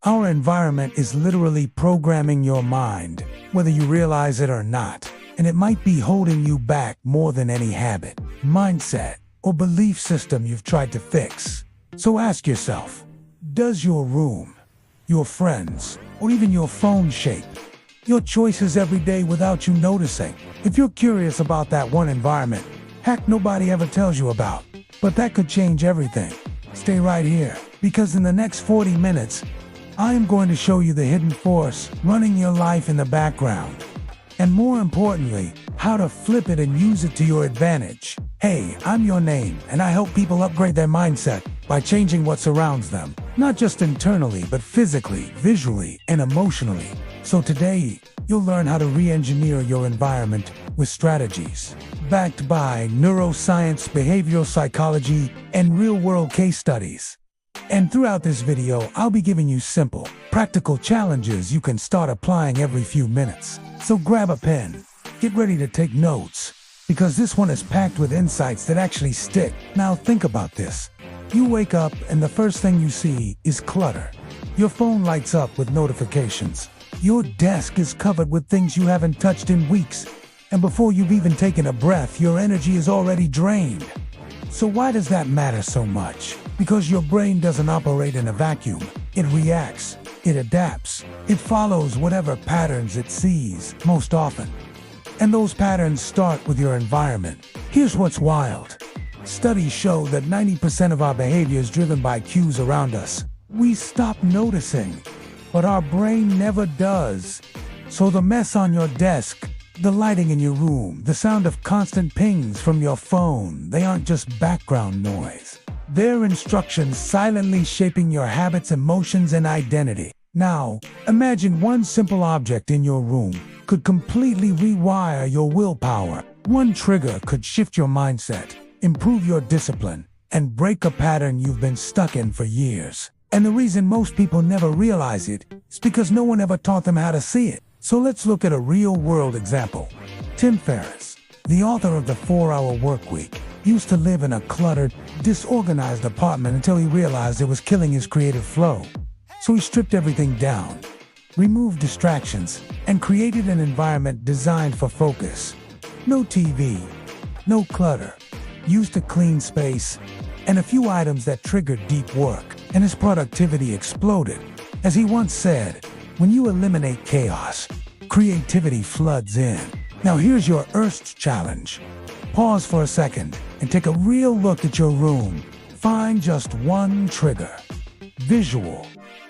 Our environment is literally programming your mind, whether you realize it or not, and it might be holding you back more than any habit, mindset, or belief system you've tried to fix. So ask yourself, does your room, your friends, or even your phone shape your choices every day without you noticing? If you're curious about that one environment, heck, nobody ever tells you about, but that could change everything. Stay right here, because in the next 40 minutes, I am going to show you the hidden force running your life in the background. And more importantly, how to flip it and use it to your advantage. Hey, I'm your name, and I help people upgrade their mindset by changing what surrounds them. Not just internally, but physically, visually, and emotionally. So today, you'll learn how to re-engineer your environment with strategies backed by neuroscience, behavioral psychology, and real-world case studies. And throughout this video, I'll be giving you simple, practical challenges you can start applying every few minutes. So grab a pen, get ready to take notes, because this one is packed with insights that actually stick. Now think about this. You wake up and the first thing you see is clutter. Your phone lights up with notifications. Your desk is covered with things you haven't touched in weeks. And before you've even taken a breath, your energy is already drained. So why does that matter so much? Because your brain doesn't operate in a vacuum. It reacts, it adapts, it follows whatever patterns it sees most often. And those patterns start with your environment. Here's what's wild. Studies show that 90% of our behavior is driven by cues around us. We stop noticing, but our brain never does. So the mess on your desk, the lighting in your room, the sound of constant pings from your phone, they aren't just background noise. They're instructions silently shaping your habits, emotions, and identity. Now, imagine one simple object in your room could completely rewire your willpower. One trigger could shift your mindset, improve your discipline, and break a pattern you've been stuck in for years. And the reason most people never realize it is because no one ever taught them how to see it. So let's look at a real-world example. Tim Ferriss, the author of The 4-Hour Workweek, used to live in a cluttered, disorganized apartment until he realized it was killing his creative flow. So he stripped everything down, removed distractions, and created an environment designed for focus. No TV, no clutter, used a clean space, and a few items that triggered deep work, and his productivity exploded. As he once said, when you eliminate chaos, creativity floods in. Now here's your Earth challenge. Pause for a second and take a real look at your room. Find just one trigger, visual,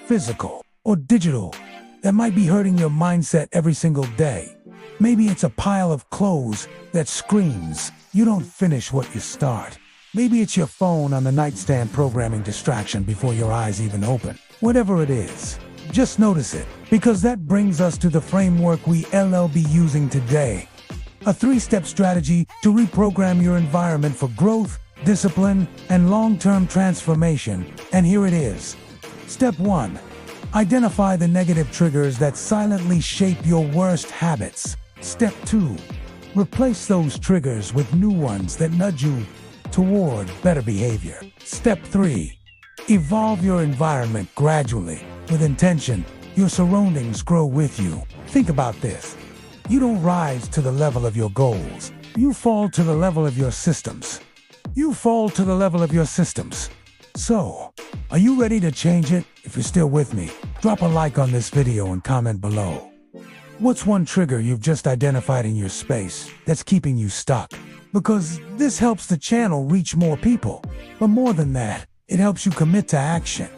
physical, or digital, that might be hurting your mindset every single day. Maybe it's a pile of clothes that screams, you don't finish what you start. Maybe it's your phone on the nightstand programming distraction before your eyes even open. Whatever it is, just notice it, because that brings us to the framework we'll be using today. A 3-step strategy to reprogram your environment for growth, discipline, and long-term transformation. And here it is. Step 1. Identify the negative triggers that silently shape your worst habits. Step 2. Replace those triggers with new ones that nudge you toward better behavior. Step 3. Evolve your environment gradually. With intention, your surroundings grow with you. Think about this. You don't rise to the level of your goals. You fall to the level of your systems. You fall to the level of your systems. So, are you ready to change it? If you're still with me, drop a like on this video and comment below. What's one trigger you've just identified in your space that's keeping you stuck? Because this helps the channel reach more people. But more than that, it helps you commit to action.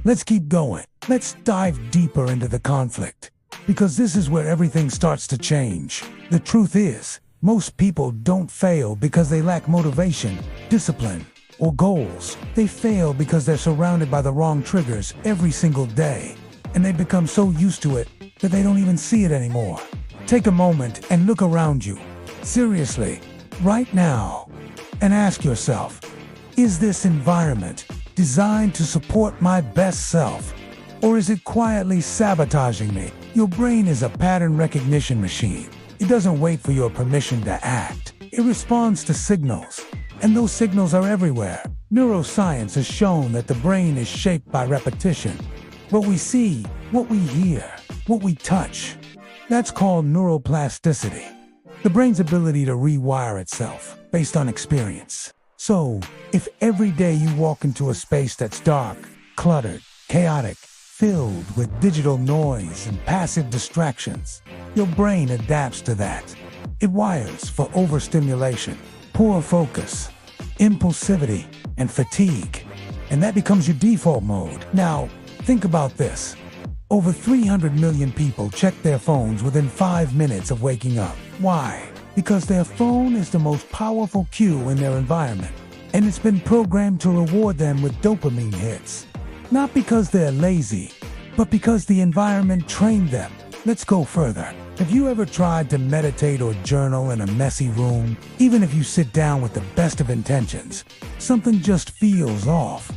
Let's keep going. Let's dive deeper into the conflict, because this is where everything starts to change. The truth is, most people don't fail because they lack motivation, discipline, or goals. They fail because they're surrounded by the wrong triggers every single day, and they become so used to it that they don't even see it anymore. Take a moment and look around you. Seriously, right now, and ask yourself, is this environment designed to support my best self? Or is it quietly sabotaging me? Your brain is a pattern recognition machine. It doesn't wait for your permission to act. It responds to signals, and those signals are everywhere. Neuroscience has shown that the brain is shaped by repetition. What we see, what we hear, what we touch, that's called neuroplasticity. The brain's ability to rewire itself based on experience. So, if every day you walk into a space that's dark, cluttered, chaotic, filled with digital noise and passive distractions, your brain adapts to that. It wires for overstimulation, poor focus, impulsivity, and fatigue. And that becomes your default mode. Now, think about this. Over 300 million people check their phones within 5 minutes of waking up. Why? Because their phone is the most powerful cue in their environment, and it's been programmed to reward them with dopamine hits. Not because they're lazy, but because the environment trained them. Let's go further. Have you ever tried to meditate or journal in a messy room? Even if you sit down with the best of intentions, something just feels off.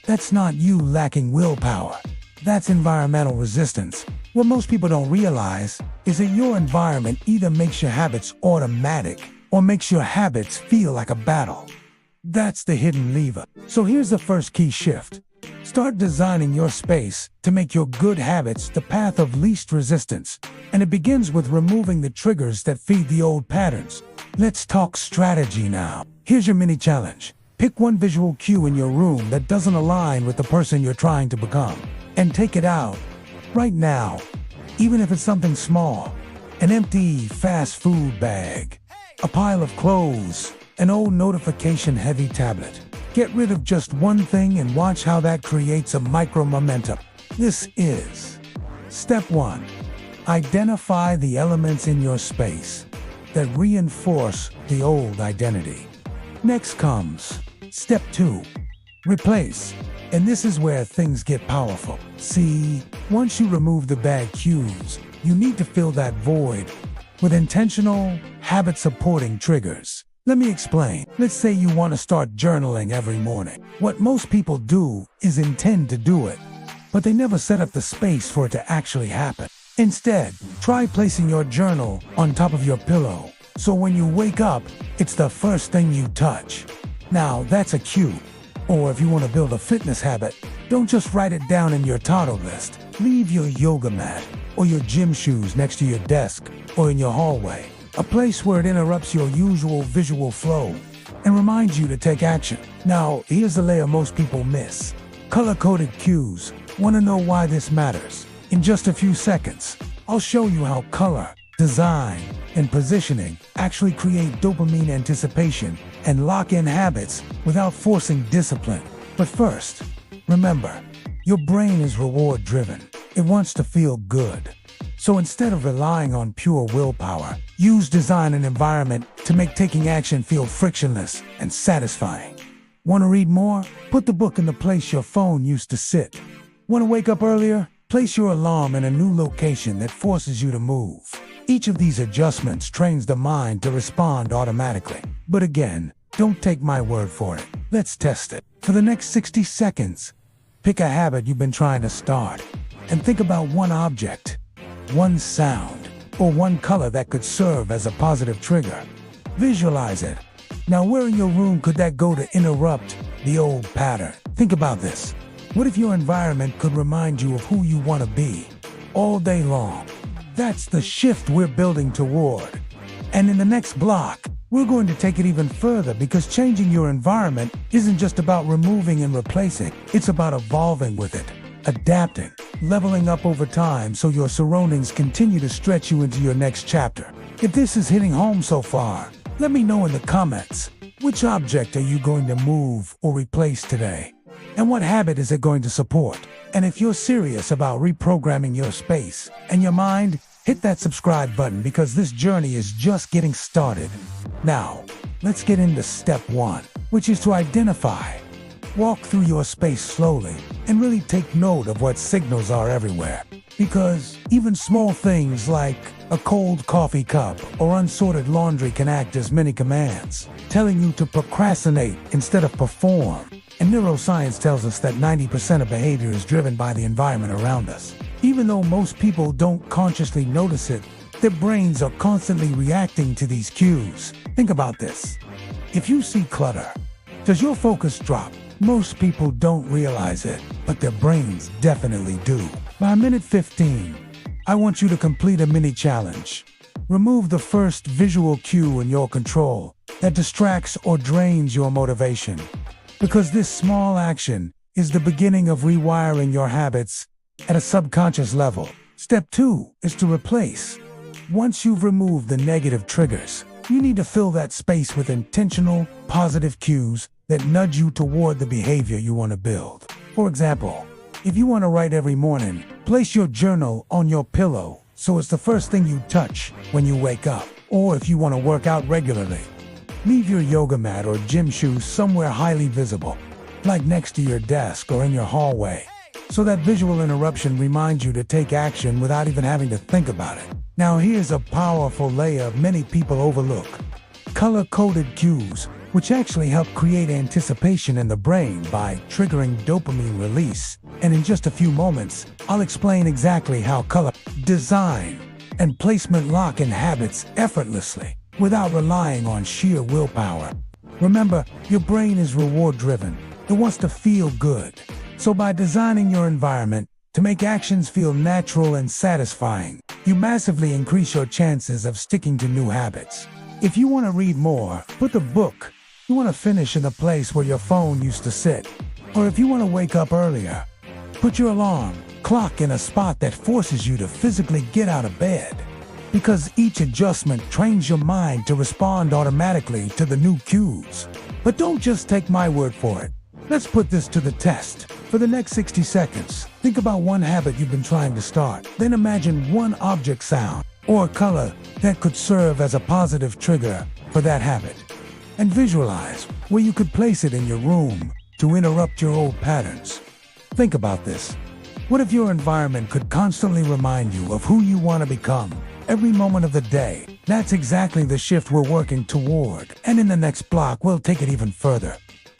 That's not you lacking willpower. That's environmental resistance. What most people don't realize is that your environment either makes your habits automatic or makes your habits feel like a battle. That's the hidden lever. So here's the first key shift. Start designing your space to make your good habits the path of least resistance. And it begins with removing the triggers that feed the old patterns. Let's talk strategy now. Here's your mini challenge. Pick one visual cue in your room that doesn't align with the person you're trying to become, and take it out right now. Even if it's something small, an empty fast food bag, a pile of clothes, an old notification-heavy tablet. Get rid of just one thing and watch how that creates a micro-momentum. This is Step 1. Identify the elements in your space that reinforce the old identity. Next comes Step 2. Replace. And this is where things get powerful. See, once you remove the bad cues, you need to fill that void with intentional, habit-supporting triggers. Let me explain. Let's say you want to start journaling every morning. What most people do is intend to do it, but they never set up the space for it to actually happen. Instead, try placing your journal on top of your pillow, so when you wake up, it's the first thing you touch. Now, that's a cue. Or if you want to build a fitness habit, don't just write it down in your to-do list. Leave your yoga mat or your gym shoes next to your desk or in your hallway, a place where it interrupts your usual visual flow and reminds you to take action. Now, here's the layer most people miss. Color-coded cues. Want to know why this matters? In just a few seconds, I'll show you how color, design, and positioning actually create dopamine anticipation and lock in habits without forcing discipline. But first, remember, your brain is reward-driven. It wants to feel good. So instead of relying on pure willpower, use design and environment to make taking action feel frictionless and satisfying. Want to read more? Put the book in the place your phone used to sit. Want to wake up earlier? Place your alarm in a new location that forces you to move. Each of these adjustments trains the mind to respond automatically. But again, don't take my word for it. Let's test it. For the next 60 seconds, pick a habit you've been trying to start and think about one object, one sound, or one color that could serve as a positive trigger. Visualize it. Now, where in your room could that go to interrupt the old pattern? Think about this. What if your environment could remind you of who you want to be all day long? That's the shift we're building toward. And in the next block, we're going to take it even further, because changing your environment isn't just about removing and replacing. It's about evolving with it, adapting, leveling up over time so your surroundings continue to stretch you into your next chapter. If this is hitting home so far, let me know in the comments. Which object are you going to move or replace today? And what habit is it going to support? And if you're serious about reprogramming your space and your mind, hit that subscribe button, because this journey is just getting started. Now, let's get into step 1, which is to identify. Walk through your space slowly and really take note of what signals are everywhere. Because even small things like a cold coffee cup or unsorted laundry can act as mini commands, telling you to procrastinate instead of perform. And neuroscience tells us that 90% of behavior is driven by the environment around us. Even though most people don't consciously notice it, their brains are constantly reacting to these cues. Think about this. If you see clutter, does your focus drop? Most people don't realize it, but their brains definitely do. By minute 15, I want you to complete a mini challenge. Remove the first visual cue in your control that distracts or drains your motivation. Because this small action is the beginning of rewiring your habits at a subconscious level. Step 2 is to replace. Once you've removed the negative triggers, you need to fill that space with intentional, positive cues that nudge you toward the behavior you want to build. For example, if you want to write every morning, place your journal on your pillow so it's the first thing you touch when you wake up. Or if you want to work out regularly, leave your yoga mat or gym shoes somewhere highly visible, like next to your desk or in your hallway, so that visual interruption reminds you to take action without even having to think about it. Now here's a powerful layer many people overlook. Color-coded cues, which actually help create anticipation in the brain by triggering dopamine release. And in just a few moments, I'll explain exactly how color, design, and placement lock in habits effortlessly without relying on sheer willpower. Remember, your brain is reward-driven. It wants to feel good. So by designing your environment to make actions feel natural and satisfying, you massively increase your chances of sticking to new habits. If you want to read more, put the book you want to finish in the place where your phone used to sit. Or if you want to wake up earlier, put your alarm clock in a spot that forces you to physically get out of bed. Because each adjustment trains your mind to respond automatically to the new cues. But don't just take my word for it. Let's put this to the test. For the next 60 seconds, think about one habit you've been trying to start. Then imagine one object, sound, or color that could serve as a positive trigger for that habit. And visualize where you could place it in your room to interrupt your old patterns. Think about this. What if your environment could constantly remind you of who you want to become every moment of the day? That's exactly the shift we're working toward. And in the next block, we'll take it even further.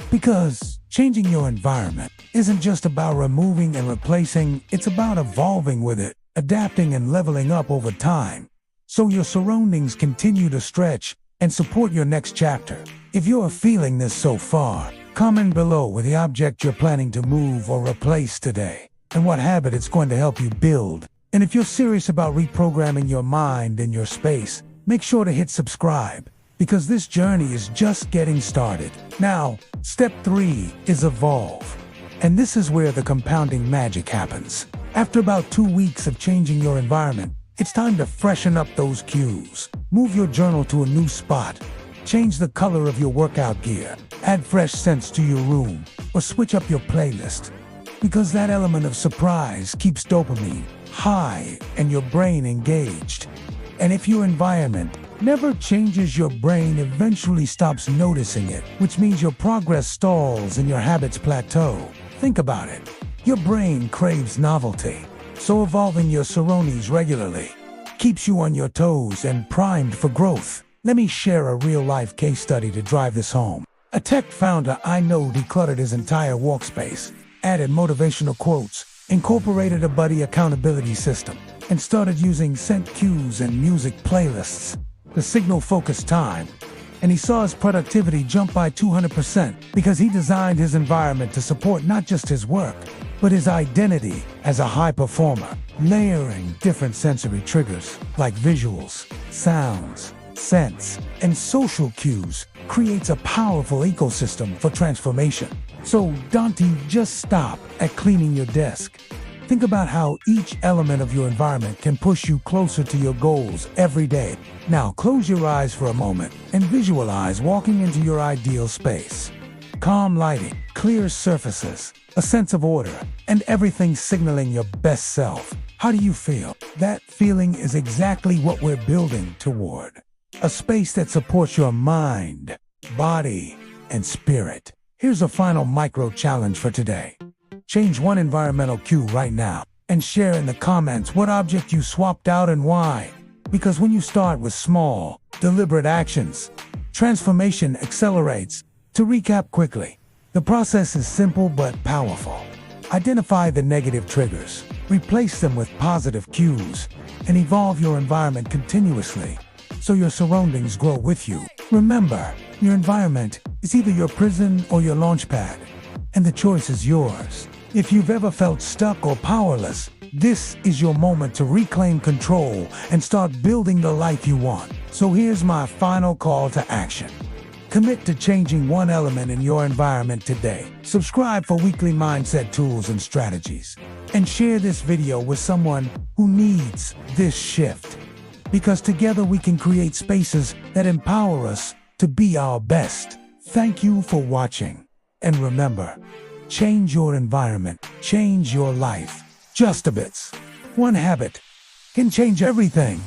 Because changing your environment isn't just about removing and replacing, it's about evolving with it, adapting and leveling up over time, so your surroundings continue to stretch and support your next chapter. If you're feeling this so far, comment below with the object you're planning to move or replace today, and what habit it's going to help you build. And if you're serious about reprogramming your mind and your space, make sure to hit subscribe, because this journey is just getting started. Now, step 3 is evolve. And this is where the compounding magic happens. After about 2 weeks of changing your environment, it's time to freshen up those cues. Move your journal to a new spot. Change the color of your workout gear. Add fresh scents to your room, or switch up your playlist. Because that element of surprise keeps dopamine high and your brain engaged. And if your environment never changes, your brain eventually stops noticing it, which means your progress stalls and your habits plateau. Think about it. Your brain craves novelty, so evolving your surroundings regularly keeps you on your toes and primed for growth. Let me share a real-life case study to drive this home. A tech founder I know decluttered his entire workspace, added motivational quotes, incorporated a buddy accountability system, and started using scent cues and music playlists to signal focused time. And he saw his productivity jump by 200% because he designed his environment to support not just his work, but his identity as a high performer. Layering different sensory triggers like visuals, sounds, scents, and social cues creates a powerful ecosystem for transformation. So don't just stop at cleaning your desk. Think about how each element of your environment can push you closer to your goals every day. Now close your eyes for a moment and visualize walking into your ideal space. Calm lighting, clear surfaces, a sense of order, and everything signaling your best self. How do you feel? That feeling is exactly what we're building toward. A space that supports your mind, body, and spirit. Here's a final micro challenge for today. Change one environmental cue right now and share in the comments what object you swapped out and why. Because when you start with small, deliberate actions, transformation accelerates. To recap quickly, the process is simple but powerful. Identify the negative triggers, replace them with positive cues, and evolve your environment continuously so your surroundings grow with you. Remember, your environment is either your prison or your launch pad. and the choice is yours. If you've ever felt stuck or powerless, this is your moment to reclaim control and start building the life you want. So here's my final call to action. Commit to changing one element in your environment today. Subscribe for weekly mindset tools and strategies. And share this video with someone who needs this shift. Because together we can create spaces that empower us to be our best. Thank you for watching. And remember, change your environment, change your life. Just a bit. One habit can change everything.